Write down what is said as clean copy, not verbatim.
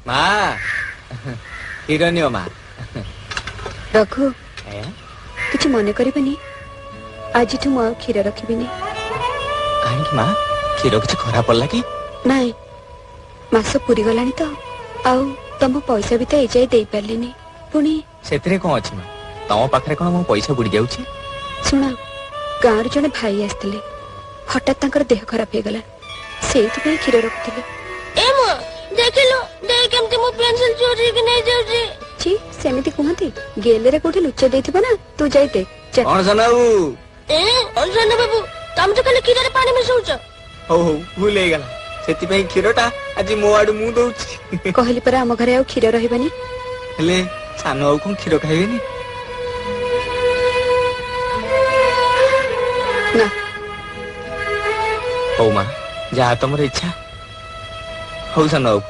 माँ क्षीर नियो माँ। रघु किछ मन करबनी आज तू मो क्षीर रखिबिनी कहीं माँ क्षीर किछ खराब पड़ला कि नाई मास पूरी गलानी तो आउ तुम पैसा भी तो ए जाए दे पारलिनी पुणी सेतरे कोन अछि माँ तम पाखरे कोन मो पैसा बुड़ी जाउछि सुना गाँव जने भाई आसते हठात तांकर देह खराब हो गला से क्षीर रखुले देखिलो देख केमती मो पेंसिल चोरी के नहीं जाउछि छी सेमिति कहंती गेले रे कोठी लुच्चे देथिबो ना तू जाई दे कोन सनाऊ अनसन बाबू तम तो खाली क्षीर रे पानी मिसौछ हो भूल हे गला सेति पई क्षीरटा आज मो आडू मु दउछि कहली पर हम घरे आ क्षीर रहबनी हेले सानो आउ कोन क्षीर खाइबेनी ना हो मां जा तमर इच्छा हो सानो